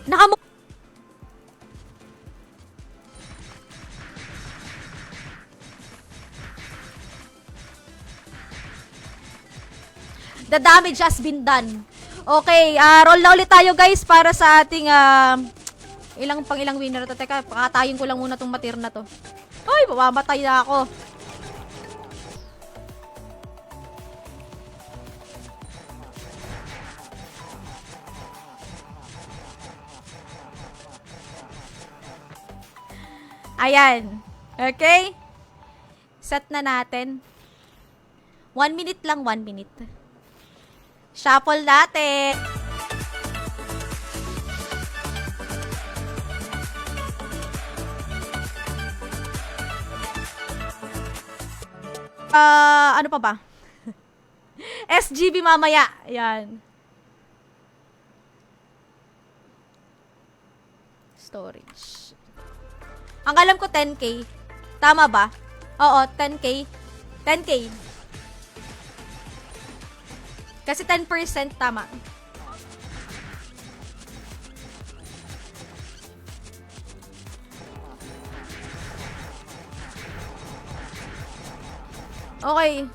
Nakamu... The damage has been done. Okay, roll na ulit tayo guys para sa ating ilang winner to. Teka, pakatayin ko lang muna tong matir na to. Ay, mamamatay na ako. Ayan. Okay? Set na natin. 1 minute lang, 1 minute. Shuffle natin. Ano pa ba? SGB mamaya. Ayan. Storage. Ang alam ko 10k. Tama ba? Oo, 10k. 10k. Kasi 10% tama. Okay.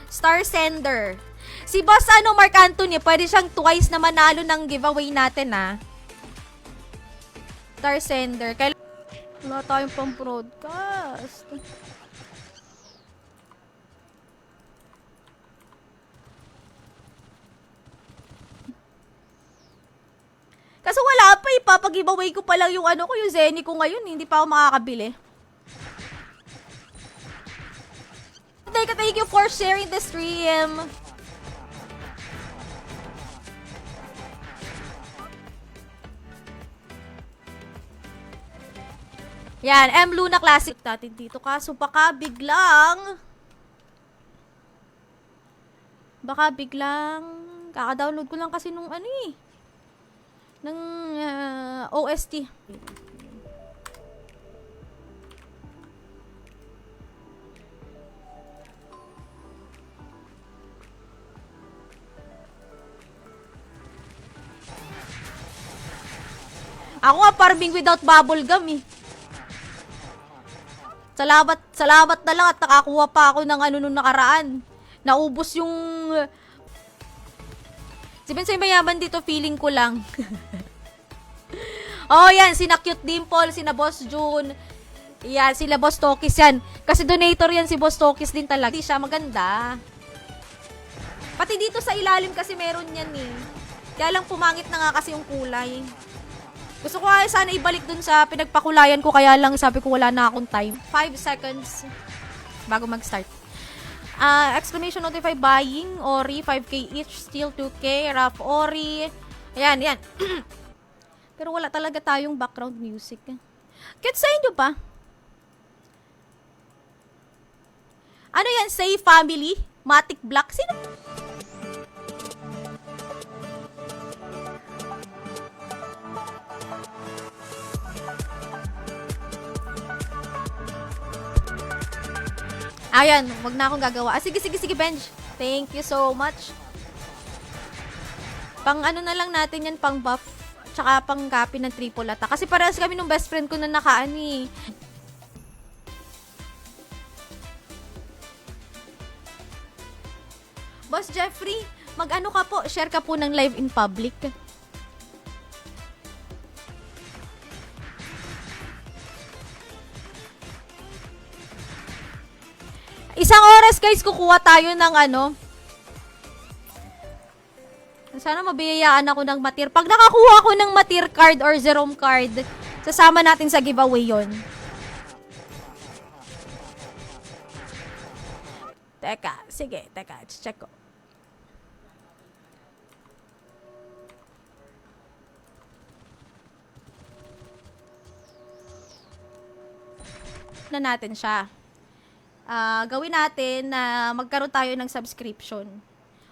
Star Sender. Si Boss Mark Anthony, pwede siyang twice na manalo ng giveaway natin Star Sender. Wala tayong pang broadcast. Kasi wala pa ipapag-giveaway ko pa lang yung yung Zenny ko ngayon. Hindi pa ako makakabili. Thank you for sharing the stream. Yan, M Luna Classic natin dito. Kaso baka biglang kaka-download ko lang kasi nung ng OST. Ako nga farming without bubble gum Salamat na lang at nakakuha pa ako ng nung nakaraan. Naubos yung... Sabihin sa'yo mayaman dito, feeling ko lang. Oh, yan. Sina Cute Dimple, sina Boss June. Yan, sila Boss Tokis yan. Kasi donator yan si Boss Tokis din talaga. Hindi siya maganda. Pati dito sa ilalim kasi meron yan Kaya lang pumangit na nga kasi yung kulay. Gusto ko sana ibalik dun sa pinagpakulayan ko, kaya lang sabi ko wala na akong time. 5 seconds bago mag-start. Exclamation notify buying, Ori, 5k each, steel 2k, rough Ori. Ayan, yan. Pero wala talaga tayong background music. Cute sa inyo ba? Ano yan? Say family? Matic Black? Sino? Ayan, wag na akong gagawa. Sige, Benj. Thank you so much. Pang na lang natin yan, pang buff. Tsaka pang copy ng triple attack. Kasi parehas kami nung best friend ko na Boss Jeffrey, mag-ano ka po? Share ka po ng live in public. Isang oras guys, kukuha tayo ng Sana mabiyayaan ako ng matir. Pag nakakuha ako ng matir card or Jerome card, sasama natin sa giveaway yon. Sige, check ko. Na natin siya. Gawin natin na magkaroon tayo ng subscription.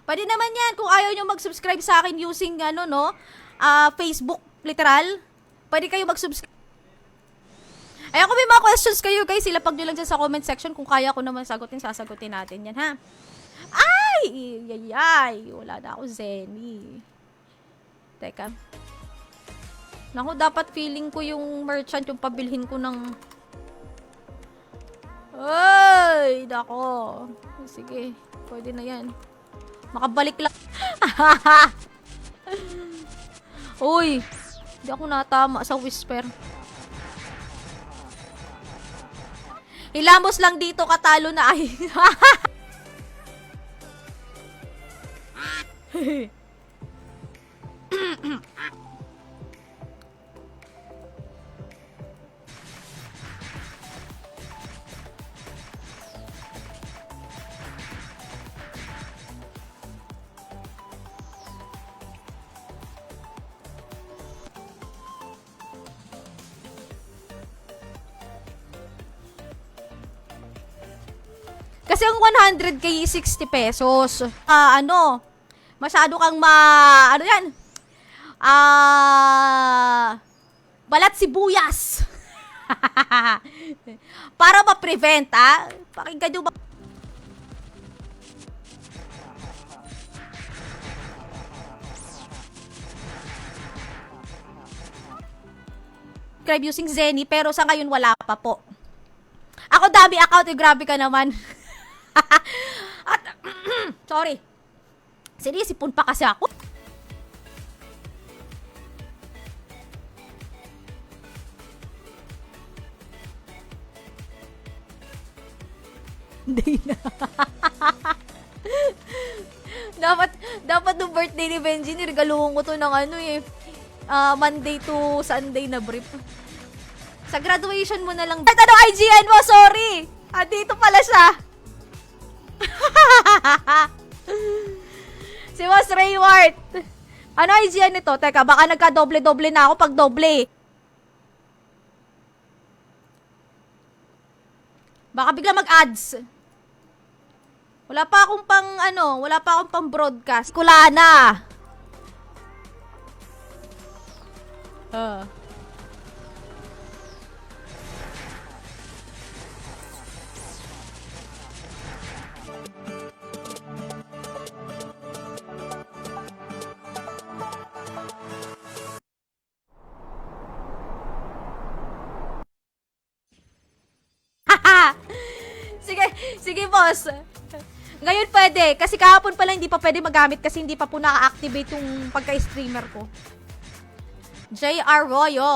Pwede naman yan kung ayaw nyo mag-subscribe sa akin using Facebook, literal. Pwede kayo mag-subscribe. Ayan, kung may mga questions kayo guys, ilapag nyo lang dyan sa comment section. Kung kaya ko naman sasagutin natin yan, ha? Ay! Wala na ako, Zenny. Teka. Naku, dapat feeling ko yung merchant yung pabilhin ko ng... Ay, nako. Sige, pwede na yan. Makabalik lang. Uy, hindi ako natama sa whisper. Hilamos lang dito, katalo na ay. Kasi ang 100k 60 pesos. Ano? Masyado kang ano yan? Balat sibuyas. Para ma-prevent, pakinggan nyo ba? Subscribe using Zenny, pero sa ngayon wala pa po. Ako dami account, grabe ka naman. At, sorry. Sinisipon pa kasi ako. Hindi na. dapat nung birthday ni Benji, nirgaluhan ko to ng Monday to Sunday na brief. Sa graduation mo na lang. Ano IGN mo? Sorry. Dito pala siya. Si Boss Raywart. Ano IGN nito? Teka, baka nagka-doble-doble na ako pag doble. Baka bigla mag-ads. Wala pa akong pang broadcast. Kulana. Sige boss. Ngayon pwede. Kasi kahapon pala hindi pa pwede magamit kasi hindi pa po naka-activate yung pagka-streamer ko. JR Royo.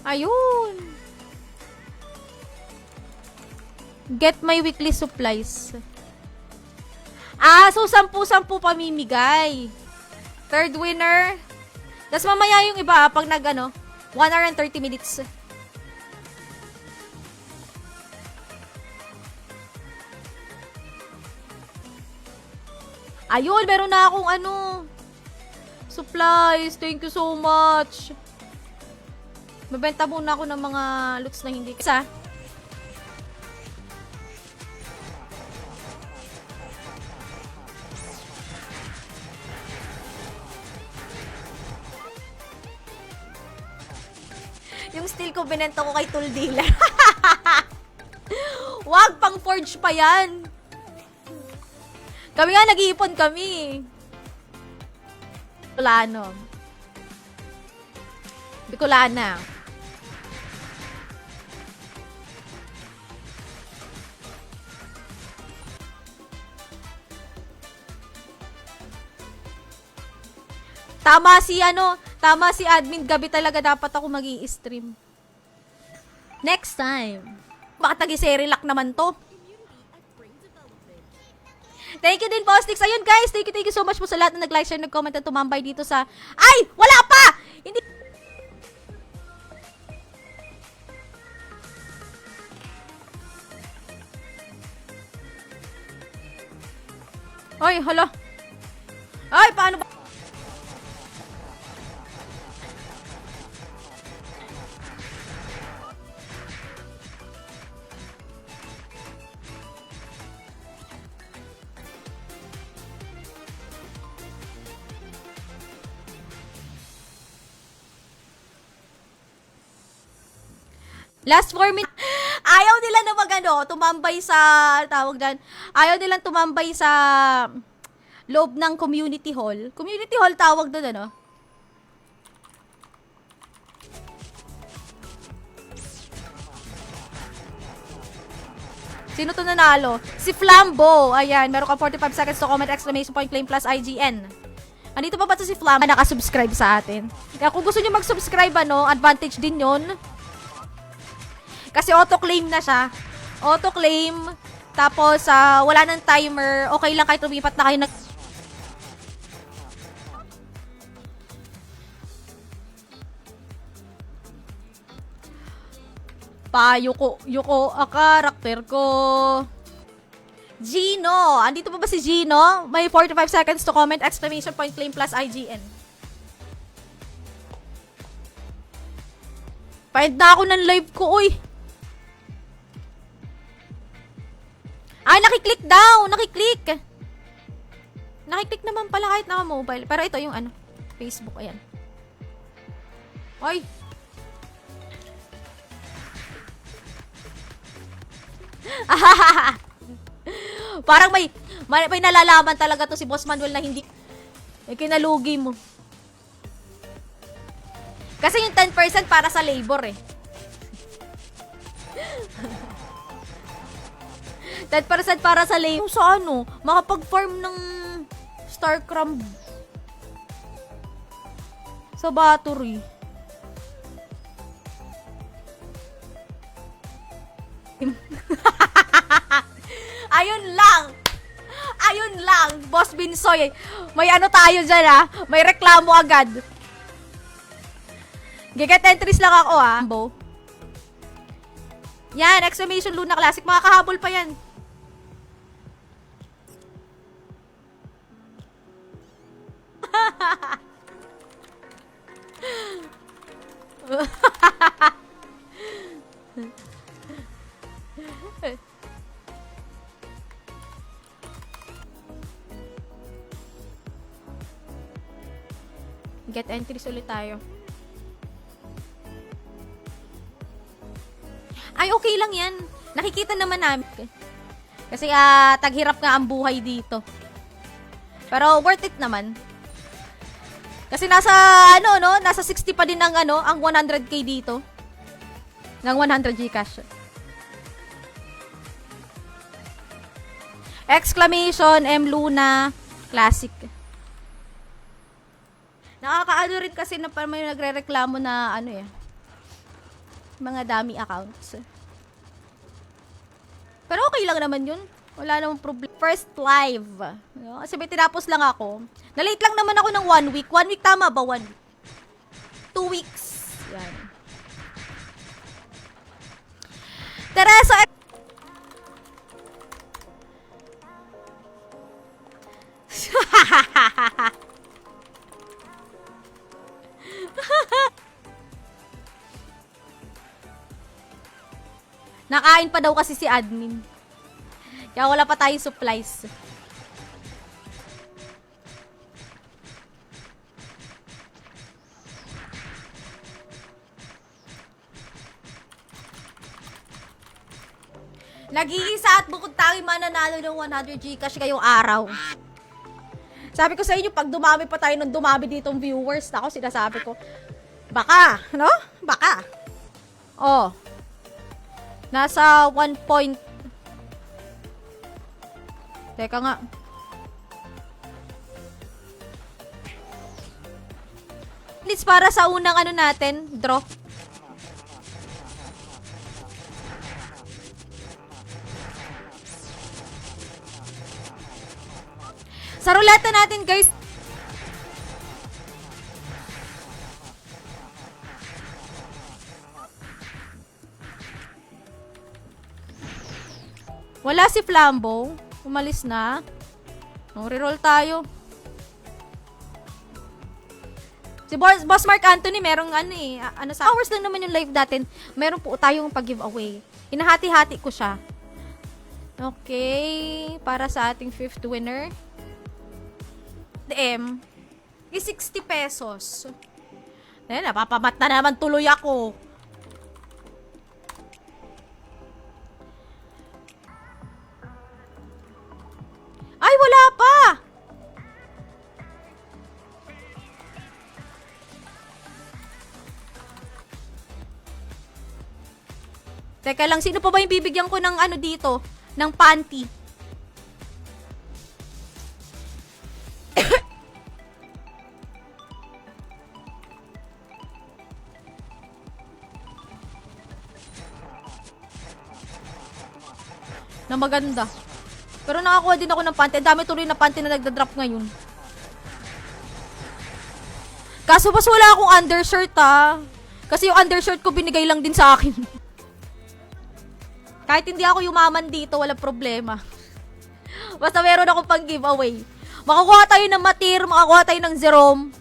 Ayun. Get my weekly supplies. So 10-10 pamimigay. Third winner. Tapos mamaya yung iba pag 1 hour and 30 minutes. Ayun, meron na akong supplies. Thank you so much. Mabenta muna ako ng mga loots na hindi. Isa. Yung steel ko, binenta ko kay Tool Dealer. Wag, pang forge pa yan. Kami nga, nag-iipon kami. Bicolano. Bicolana. Tama si admin, gabi talaga dapat ako magi-stream. Next time. Baka tagi-serilock naman to. Thank you din, Postix. Ayun guys, thank you so much po sa lahat na nag-like, share, nag-comment at tumambay dito sa... Ay! Wala pa! Hindi... Ay, hala. Ay, paano ba? Last 4 minutes. Ayaw nila na tumambay sa, tawag dyan, ayaw nilang tumambay sa loob ng community hall. Community hall tawag doon, ano? Sino to nanalo? Si Flambo. Ayan, meron ka 45 seconds to comment, exclamation point, claim plus IGN. Andito pa ba to si Flambo? Nakasubscribe sa atin. Kaya kung gusto nyo mag-subscribe, advantage din yon. Kasi auto-claim na siya. Auto-claim. Tapos, wala nang timer. Okay lang kahit lumipat na kayo Yuko, karakter ko. Gino. Andito pa ba si Gino? May 45 seconds to comment, exclamation point, claim plus IGN. Paend na ako ng live ko, uy. Ay, nakiklik daw. Nakiklik. Nakiklik naman pala kahit naka-mobile. Pero ito yung Facebook. Ayan. Ay. Parang may nalalaman talaga to si Boss Manuel na hindi kinalugi mo. Kasi yung 10% para sa labor eh. 10% para sa labor. Sa makapag-farm ng Starcraft sa battery. Ayun lang, Boss Binsoy. May tayo dyan May reklamo agad. Giget entries lang ako Bo. Yan, exclamation Luna Classic. Makakahabol pa yan. Get entries ulit tayo. Ay, okay lang yan. Nakikita naman namin. Kasi taghirap nga ang buhay dito. Pero worth it naman. Kasi nasa nasa 60 pa din ang ang 100k dito. Ng 100 Gcash. Exclamation M Luna Classic. Nakakaano rin kasi na parang may nagrereklamo na mga dummy accounts. Pero okay lang naman yun. Wala namang problem. First live. Kasi may tinapos lang ako. Nalate lang naman ako ng 1 week. 1 week tama ba? 1 week. 2 weeks. Yan. Teresa. Nakain pa daw kasi si admin. Kaya wala pa tayong supplies. Nag-iisa at bukod tayo mananalo ng 100 Gcash ngayong araw. Sabi ko sa inyo, pag dumami pa tayo ng dumami ditong viewers, ako sinasabi ko, baka, no? Baka. Oh. Nasa 1 point. Teka nga. It's para sa unang natin, draw. Sa ruleta natin, guys. Wala si Flambo. Umalis na. Reroll tayo. Si Boss Mark Anthony, merong sa hours lang naman yung live natin. Meron po tayong pag-giveaway. Hinahati-hati ko siya. Okay. Para sa ating 5th winner. DM. 60 pesos. Napapamat na naman tuloy ako. Teka lang, sino pa ba yung bibigyan ko ng ano dito? Ng panty? Na maganda. Pero nakakuha din ako ng panty. Ang dami tuloy na panty na nagda-drop ngayon. Kaso bas wala akong undershirt Kasi yung undershirt ko binigay lang din sa akin. Kahit hindi ako yumaman dito, wala problema. Basta meron ako pang giveaway. Makakuha tayo ng Matir, makakuha tayo ng Jerome.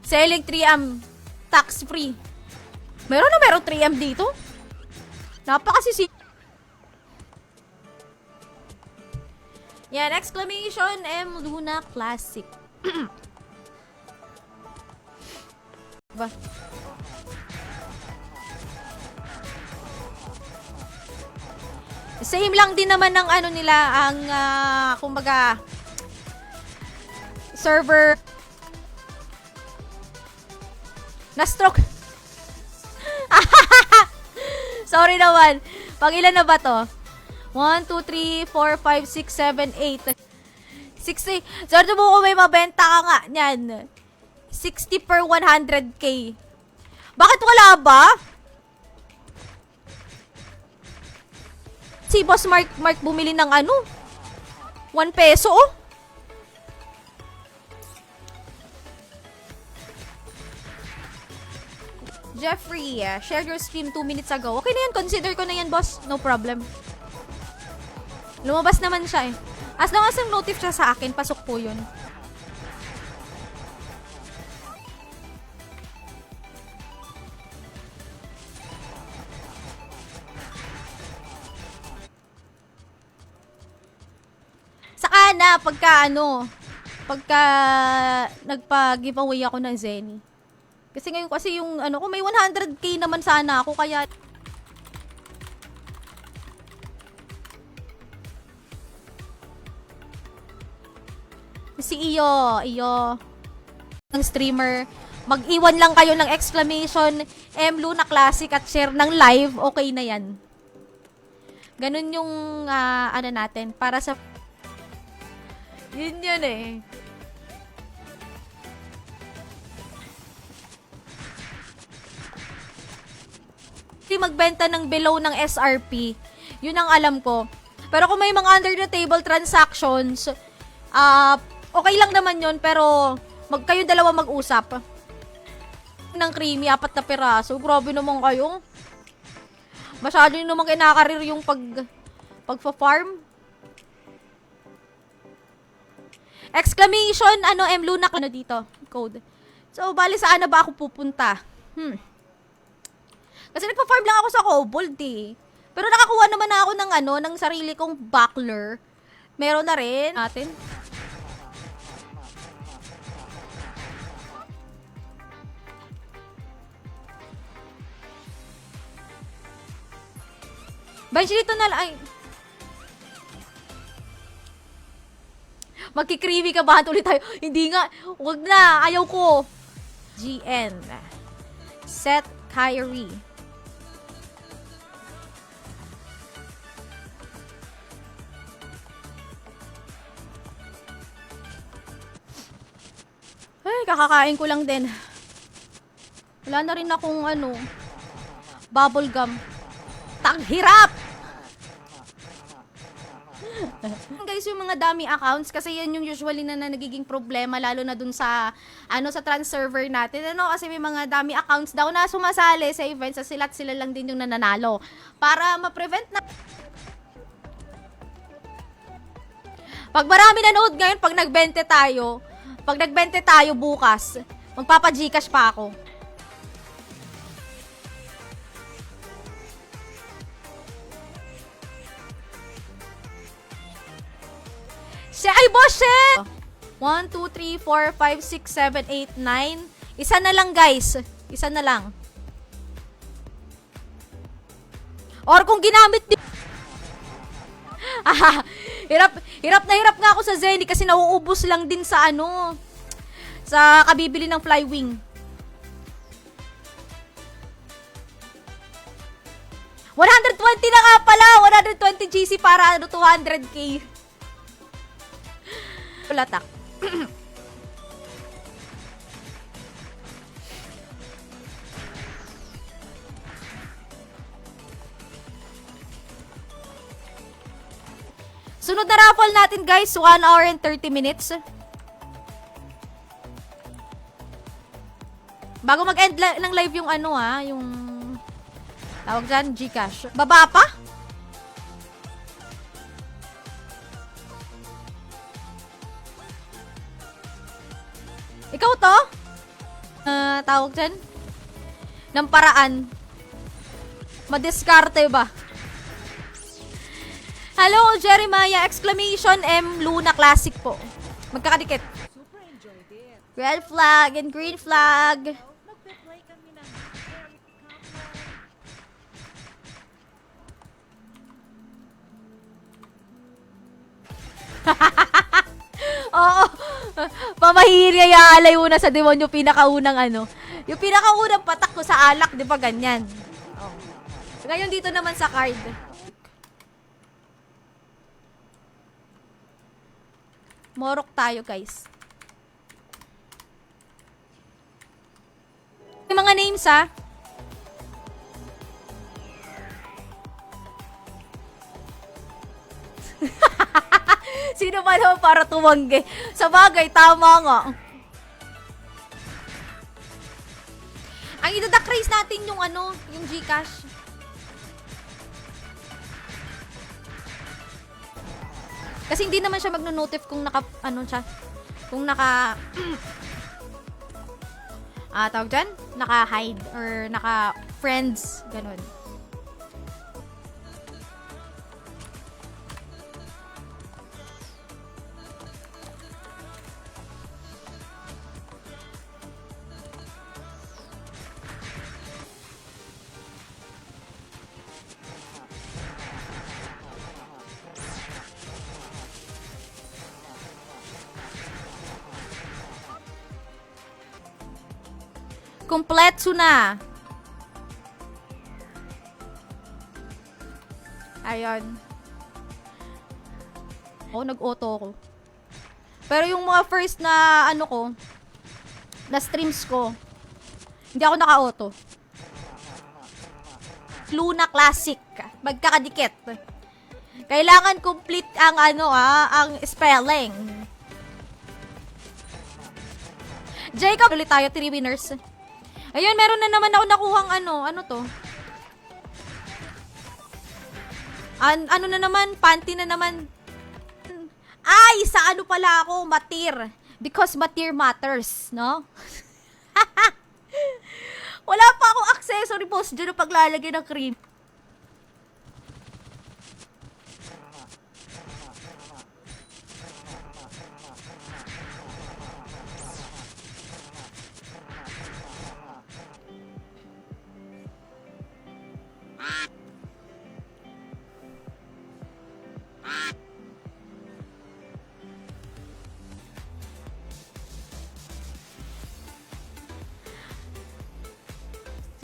Selling 3M tax free. Meron 3M dito. Napakasisi. Yan, exclamation M Luna Classic. Ba? Same lang din naman ng ano nila, ang kumbaga server. Na-stroke. Sorry naman. Pang ilan na ba to? 1, 2, 3, 4, 5, 6, 7, 8. 60. Sorry mo kung may mabenta ka nga niyan. 60 per 100k. Bakit wala ba? Si Boss Mark bumili ng ano? 1 peso oh. Jeffrey, share your stream 2 minutes ago. Okay na yan, consider ko na yan, boss. No problem. Lumabas naman siya eh. As long as yung notif siya sa akin, pasok po yun. Saka na, pagka nagpa-giveaway ako ng Zenny. Kasi ngayon yung ano ko may 100k naman sana ako kaya si Iyo ng streamer, mag-iwan lang kayo ng exclamation M Luna Classic at share ng live, okay na yan. Ganun yung ano natin para sa yun eh. Magbenta ng below ng SRP. Yun ang alam ko. Pero kung may mga under the table transactions, okay lang naman yun, pero kayo dalawa mag-usap. Ng creamy, 4 na piraso. Grabe naman kayo. Masyado yun naman kinakarir yung pagpa-farm. Exclamation, M Luna, dito, code. So, bali saan na ba ako pupunta? Kasi nagpa-farm lang ako sa Kobold eh. Pero nakakuha naman ako ng ng sarili kong buckler. Meron na rin natin. Bench dito na lang. Ay. Magkikrivi ka ba? Ulit tayo. Hindi nga. Huwag na. Ayaw ko. GN. Set Kyrie. Ay, kakakain ko lang din. Wala na rin akong bubble gum. Tanghirap! Guys, yung mga dummy accounts, kasi yan yung usually na nagiging problema, lalo na dun sa, sa trans server natin. Kasi may mga dummy accounts daw na sumasali sa events, sa sila lang din yung nananalo. Para ma-prevent na... Pag marami nanood ngayon, pag nagbente tayo bukas, magpapa-Gcash pa ako. Ay, boss, 1, 2, 3, 4, 5, 6, 7, 8, 9. Isa na lang, guys. Isa na lang. Or kung ginamit Hirap nga ako sa Zenny kasi nauubos lang din sa ano, sa kabibili ng Flywing. 120 na nga pala, 120 GC para ano, 200k. Pulatak. Sunod na raffle natin guys, 1 hour and 30 minutes. Bago mag-end ng live yung ano yung tawag dyan, Gcash. Baba pa? Ikaw to? Tawag dyan? Ng paraan. Madiskarte ba? Hello, Jeremiah! Exclamation M Luna Classic po. Magkakadikit. Red flag and green flag. Oo. Pamahiri yaalay una sa demonyo pinakaunang ano. Yung pinakaunang patak ko sa alak, di ba ganyan? Oh. Ngayon dito naman sa card. Morok tayo, guys. Yung mga names, Sino ba naman para tumanggi? Sa bagay, tama nga. Ang idadakrise natin yung ano, yung Gcash. Kasi hindi naman siya magno-notif kung naka, ano siya, kung naka, tawag dyan? Naka-hide or naka-friends, ganun. Kompletso na. Ayun. Nag-auto ko. Pero yung mga first na ano ko, na streams ko, hindi ako naka-auto. Luna Classic. Magkakadikit. Kailangan complete ang ano ang spelling. Jacob, ulit tayo, 3 winners. Ayun, meron na naman ako nakuhang ano to? Ano na naman, panty na naman. Ay, sa ano pala ako, matir. Because matir matters, no? Wala pa akong accessory post dyan na paglalagay ng cream.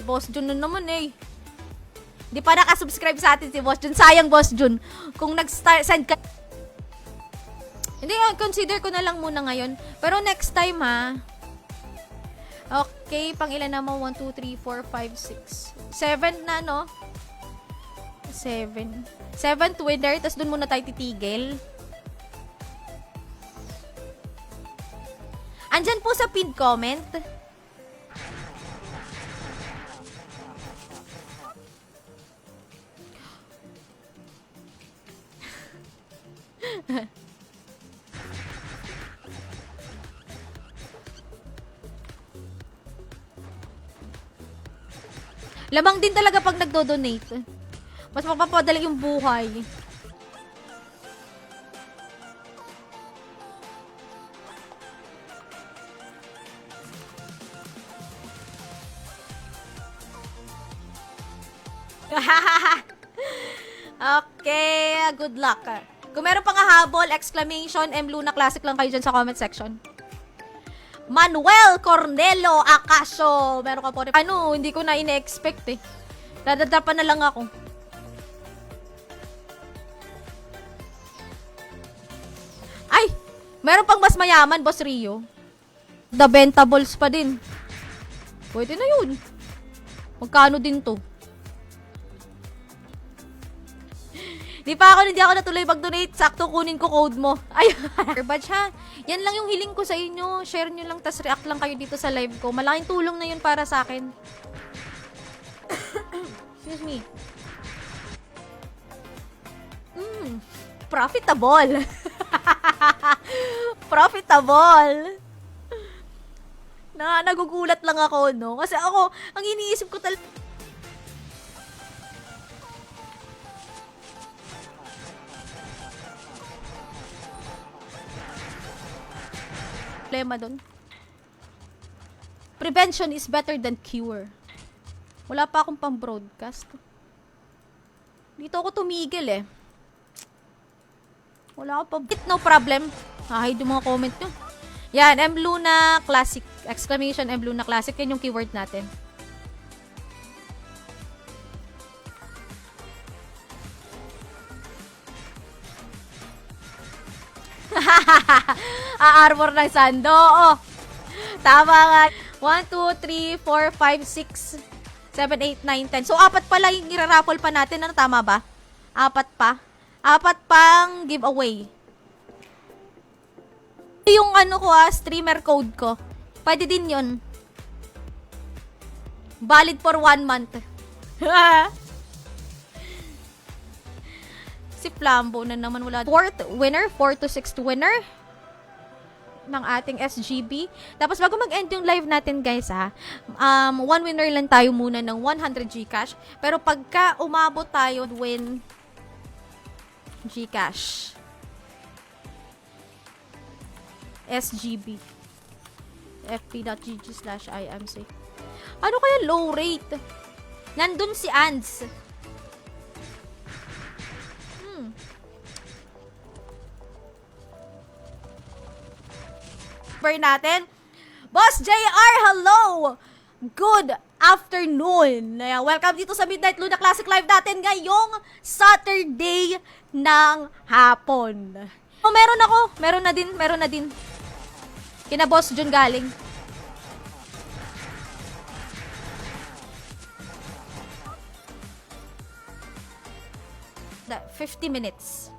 Boss Jun na naman eh. Di pa nakasubscribe sa atin si Boss Jun. Sayang, Boss Jun. Kung nag-send ka... Hindi, consider ko na lang muna ngayon. Pero next time Okay, pang ilan na mo? 1, 2, 3, 4, 5, 6. 7 na, no? 7. 7th winner. Tapos dun muna tayo titigil. Andyan po sa pinned comment. Lamang din talaga pag nagdo-donate. Mas mapapadali yung buhay. Okay, good luck. Kung meron pang habol, exclamation, M Luna Classic lang kayo dyan sa comment section. Manuel Cornelo Acacio. Meron ka po rin. Ano, hindi ko na ine-expect eh. Dadadapan na lang ako. Ay! Meron pang mas mayaman, Boss Rio. The Ventables pa din. Pwede na yun. Magkano din to? Hindi ako natuloy mag-donate. Sakto kunin ko code mo. Ay, badge ha. Yan lang yung hiling ko sa inyo. Share nyo lang, tas react lang kayo dito sa live ko. Malaking tulong na yun para sa akin. Excuse me. Profitable. Profitable. Nagugulat lang ako, no? Kasi ako, ang iniisip ko talaga, problema doon. Prevention is better than cure. Wala pa akong pang-broadcast. Dito ako tumigil eh. Wala akong pang... No problem. Hahide yung mga comment nyo. Yan, M Luna Classic. Exclamation M Luna Classic. Yan yung keyword natin. Armor ng Sando. Oh. Tama nga. 1, 2, 3, 4, 5, 6, 7, 8, 9, 10. So, apat pala yung iraraffle pa natin. Ano, tama ba? Apat pa. Apat pang giveaway. Yung ano ko streamer code ko. Pwede din yun. Valid for 1 month. Si Flambo na naman wala. 4th winner, 4th to 6th winner ng ating SGB. Tapos bago mag-end yung live natin guys one winner lang tayo muna ng 100 Gcash. Pero pagka umabot tayo win Gcash. SGB. fp.gg/imc. Ano kaya low rate? Nandun si Ands. Natin. Boss JR, hello! Good afternoon. Welcome dito sa Midnight Luna Classic Live natin ngayong Saturday ng hapon. Oh, meron ako. Meron na din. Kina Boss Jun galing. The 50 minutes.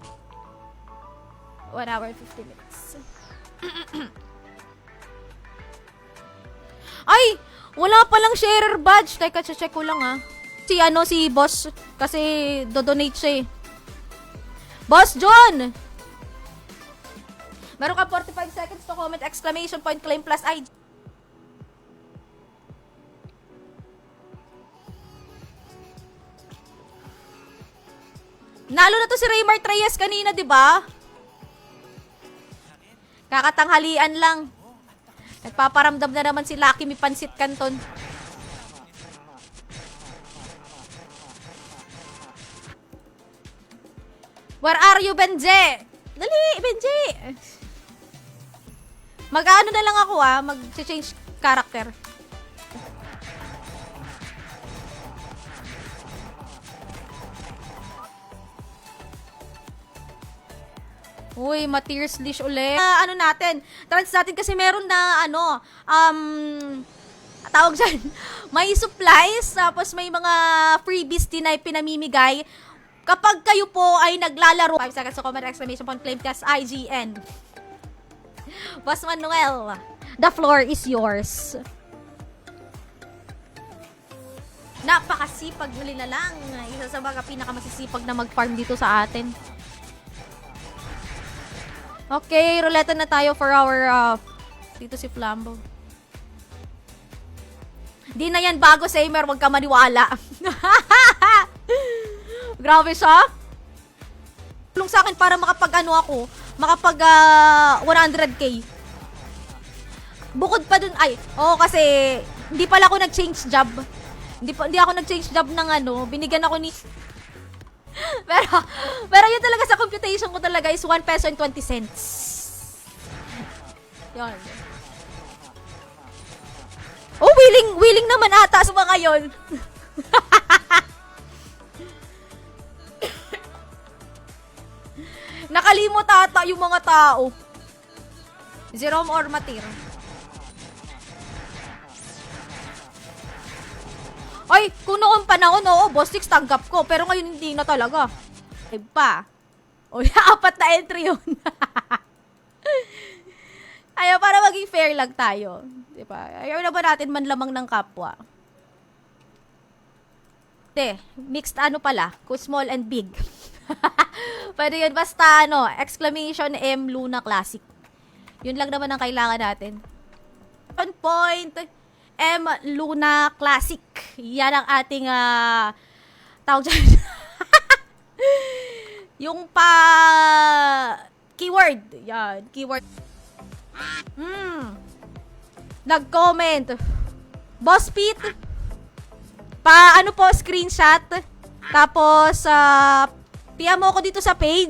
1 hour, 50 minutes. Ay! Wala palang sharer badge. Teka, check ko lang si Boss, kasi do-donate siya eh. Boss John! Meron ka 45 seconds to comment, exclamation point, claim plus ID. Nalo na to si Raymar Reyes kanina, di ba? Kakatanghalian lang. Nagpaparamdam na naman si Lucky Mi Pansit Canton. Where are you, Benje? Dali, Benje! Mag-ano na lang ako mag-change character. Uy, ma-tears leash ulit. Ano natin? Trans natin kasi meron na tawag dyan, may supplies, tapos may mga freebies din na pinamimigay. Kapag kayo po ay naglalaro, 5 seconds to comment, exclamation point, claim test, IGN. Boss Manuel, the floor is yours. Napakasipag nila lang. Isa sa mga pinakamasisipag na mag-farm dito sa atin. Okay, ruleta na tayo for our dito si Flambo. Di na yan bago, Samer, wag ka maniwala. Grabe siya. Tulong sa akin para makapag 100k. Bukod pa dun, kasi hindi pala ako nag-change job. Hindi ako nag-change job ng binigyan ako ni pero yun talaga sa computation ko talaga is 1 peso and 20 cents. Yun. Oh, willing naman ata sa mga yun. Nakalimot ata yung mga tao. Jerome or Matir. Ay, kung noong panahon, oo, Boss Six, tanggap ko. Pero ngayon hindi na talaga. Ay pa. O, 4 na entry yun. Ayaw, para maging fair lang tayo. Diba? Ayaw na ba natin manlamang ng kapwa? Mixed ano pala, kung small and big. Pwede yun, basta ano, exclamation M Luna Classic. Yun lang naman ang kailangan natin. 1 point, M Luna Classic. Yan ang ating, tawag dyan. Yung keyword. Yan, keyword. Nag-comment. Boss Pete. Ano po, screenshot. Tapos, PM mo ako dito sa page.